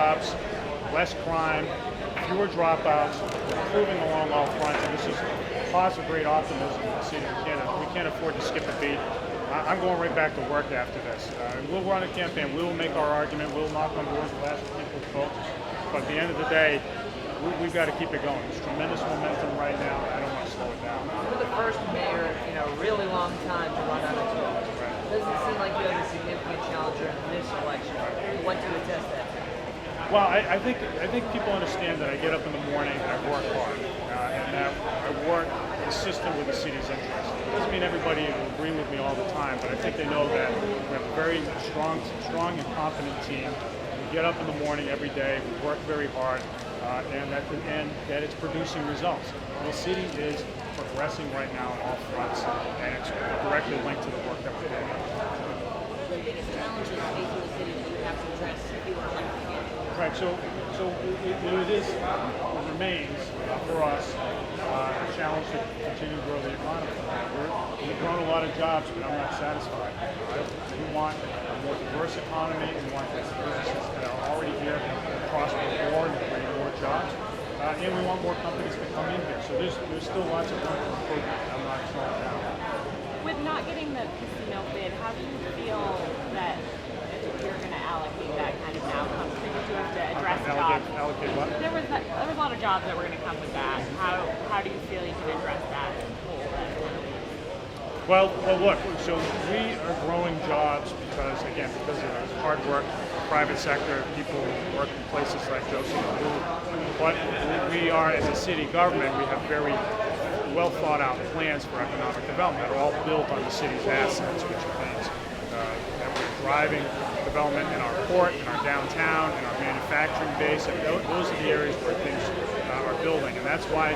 jobs, less crime, fewer dropouts, improving along all fronts, and this is cause of great optimism in the city. We can't afford to skip a beat. I'm going right back to work after this. We'll run a campaign. We'll make our argument. We'll knock on doors. We'll ask people to vote. But at the end of the day, we've got to keep it going. There's tremendous momentum right now. I don't want to slow it down. You're the first mayor in a really long time to run unattended. It doesn't seem like you have a significant challenger in this election. What do you attest that to? Well, I think people understand that I get up in the morning and I work hard, and that I work consistent with the city's interests. It doesn't mean everybody will agree with me all the time, but I think they know that we have a very strong and confident team. We get up in the morning every day, we work very hard, and that it's producing results. The city is progressing right now on all fronts, and it's directly linked to the work that we're doing. The biggest challenges facing the city that you have to address if you were elected again? Right, so it remains for us a challenge to continue to grow the economy. We've grown a lot of jobs, but I'm not satisfied. We want a more diverse economy. We want businesses that are already here to prosper more and create more jobs. And we want more companies to come in here. So there's still lots of room for improvement. I'm not slowing down. With not getting the casino bid, how do you feel that you're going to allocate that kind of now comes because you have to address jobs? Allocate what? There was a lot of jobs that were going to come with that. How do you feel you can address that hole? Well, look. So we are growing jobs because of hard work, private sector, people who work in places like Josie and Blue. But we are, as a city government, we have very well thought out plans for economic development that are all built on the city's assets, which means that we're driving development in our port, in our downtown, in our manufacturing base, and those are the areas where things are building, and that's why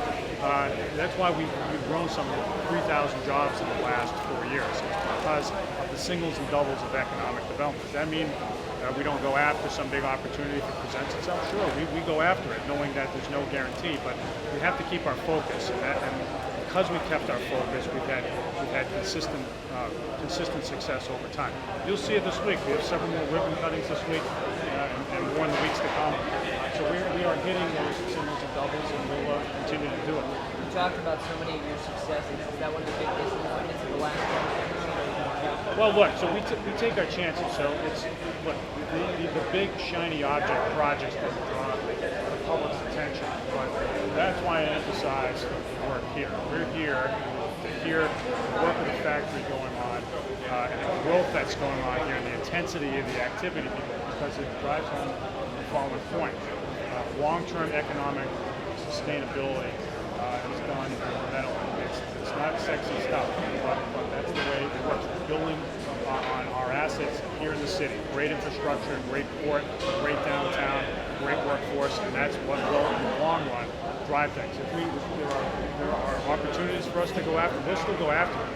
we've grown some 3,000 jobs in the last 4 years. It's because of the singles and doubles of economic development. Does that mean we don't go after some big opportunity if it presents itself? Sure, we go after it, knowing that there's no guarantee, but we have to keep our focus, and because we kept our focus, we've had consistent success over time. You'll see it this week. We have several more ribbon cuttings this week, and more in the weeks to come. So we are hitting those singles and doubles, and we'll continue to do it. You talked about so many of your successes. Is that one of the big disappointments of the last campaign? Well, look, so we take our chances. So it's the big shiny object projects that draw the public's attention, but that's why I emphasize the work here. We're here to hear the work of the factory going on, and the growth that's going on here, and the intensity of the activity, because it drives home the following point. Long-term economic sustainability is done incrementally. It's not sexy stuff, but that's the way it works. We're building on our assets here in the city. Great infrastructure, great port, great downtown, great workforce, and that's what will, in the long run, drive things. If there are opportunities for us to go after, we'll still go after them.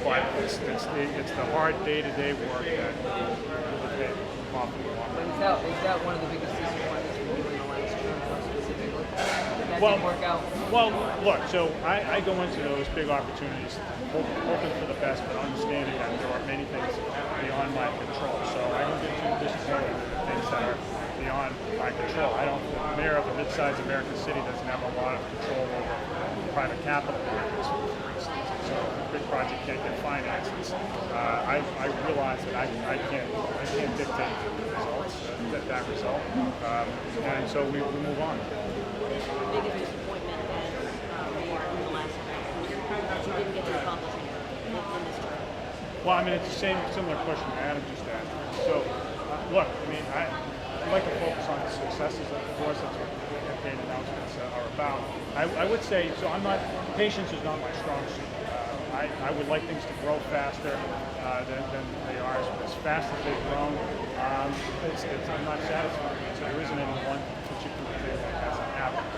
But it's the hard day-to-day work that will pay off in the long run. Is that one of the biggest disappointments for you in the last year, specifically? That didn't work out? Well, look, so I go into those big opportunities hoping for the best, but understanding that there are many things beyond my control. So I don't get too disappointed with things that are beyond my control. The mayor of a mid-sized American city doesn't have a lot of control over private capital markets, for instance. So if a big project can't get financed, I realize that I can't dictate the results, that result, and so we move on. Biggest disappointment as mayor in the last year that you didn't get to accomplish in this term? Well, I mean, it's the similar question Adam just asked. So, look, I mean, I like to focus on the successes, of course, that's what campaign announcements are about. I would say, so patience is not my strong suit. I would like things to grow faster than they are. As fast as they've grown, I'm not satisfied. So there isn't any one particular thing that hasn't happened.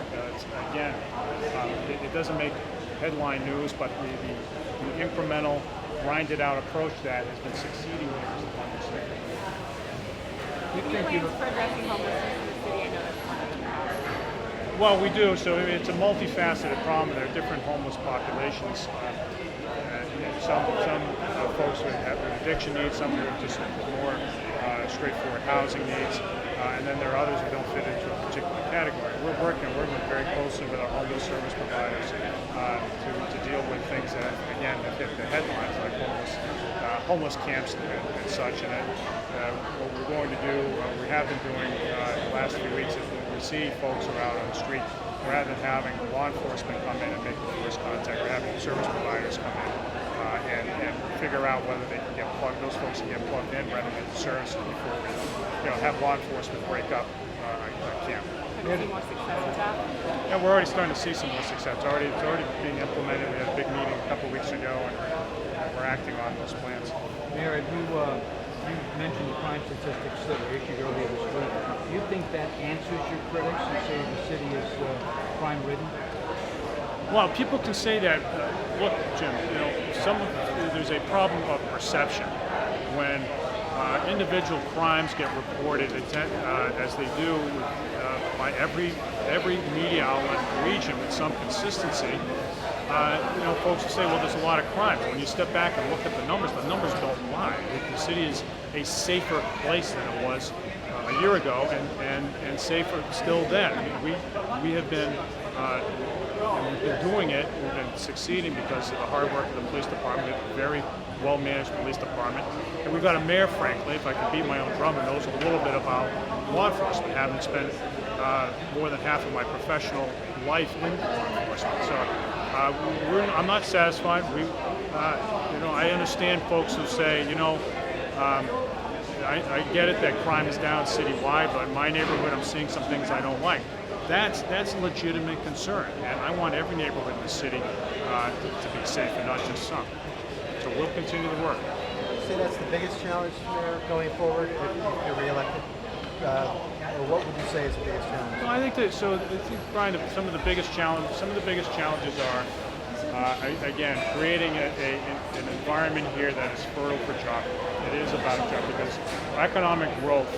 It doesn't make headline news, but the incremental, grinded out approach to that has been succeeding here is the one that's there. Plans for addressing homelessness in the city, I know that's one of them. Well, we do. So it's a multifaceted problem. There are different homeless populations. Some folks who have addiction needs, some who have just more straightforward housing needs. and then there are others who don't fit into a particular category. We're working very closely with our homeless service providers to deal with things that, again, that hit the headlines, like homeless camps and such. And what we're going to do, we have been doing the last few weeks, is when we see folks are out on the street, rather than having law enforcement come in and make the first contact, we're having service providers come in and figure out whether they can get plugged, those folks can get plugged in, rather than the services before we, have law enforcement break up a camp. Have you seen more success with that? Yeah, we're already starting to see some more success. It's already being implemented. We had a big meeting a couple of weeks ago, and we're acting on those plans. Mayor, you mentioned the crime statistics that were issued earlier this week. Do you think that answers your critics who say the city is crime-ridden? Well, people can say that. Look, Jim, there's a problem of perception when individual crimes get reported as they do by every media outlet in the region with some consistency. Folks will say, well, there's a lot of crime. When you step back and look at the numbers don't lie. The city is a safer place than it was a year ago, and safer still then. We have been we've been doing it. We've been succeeding because of the hard work of the police department. We have a very well-managed police department, and we've got a mayor, frankly, if I can beat my own drum, who knows a little bit about law enforcement, having spent more than half of my professional life in law enforcement. So I'm not satisfied. I understand folks who say, I get it that crime is down citywide, but in my neighborhood I'm seeing some things I don't like. That's a legitimate concern, and I want every neighborhood in the city to be safe, and not just some. So we'll continue to work. Would you say that's the biggest challenge, Mayor, going forward if you're reelected? Or what would you say is the biggest challenge? No, I think that. So, I think, Brian, some of the biggest challenges are, again, creating an environment here that is fertile for job. It is about job because economic growth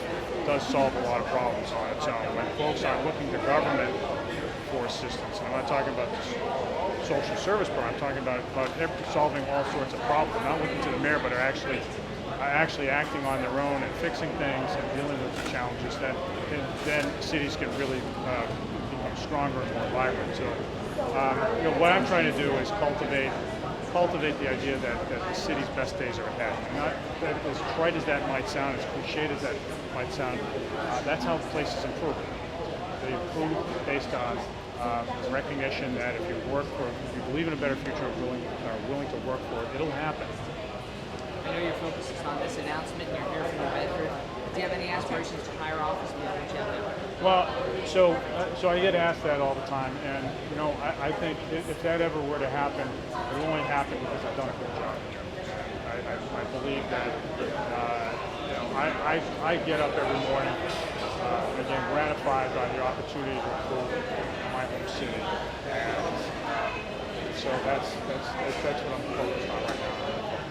does solve a lot of problems on its own. When folks aren't looking to government for assistance, and I'm not talking about this social service program, I'm talking about solving all sorts of problems. Not looking to the mayor, but are actually acting on their own and fixing things and dealing with the challenges. Then cities can really become stronger and more vibrant. So, what I'm trying to do is cultivate the idea that the city's best days are ahead. Not that as trite as that might sound, as cliched as that might sound, that's how places improve. They improve based on the recognition that if you believe in a better future, are willing to work for it, it'll happen. I know your focus is on this announcement. You're here from New Bedford. Do you have any aspirations to higher office beyond what you have now? Well, so I get asked that all the time, and I think if that ever were to happen, it will only happen because I've done a good job. I believe that I get up every morning, again, gratified by the opportunity to improve my home city, and so that's what I'm focused on right now.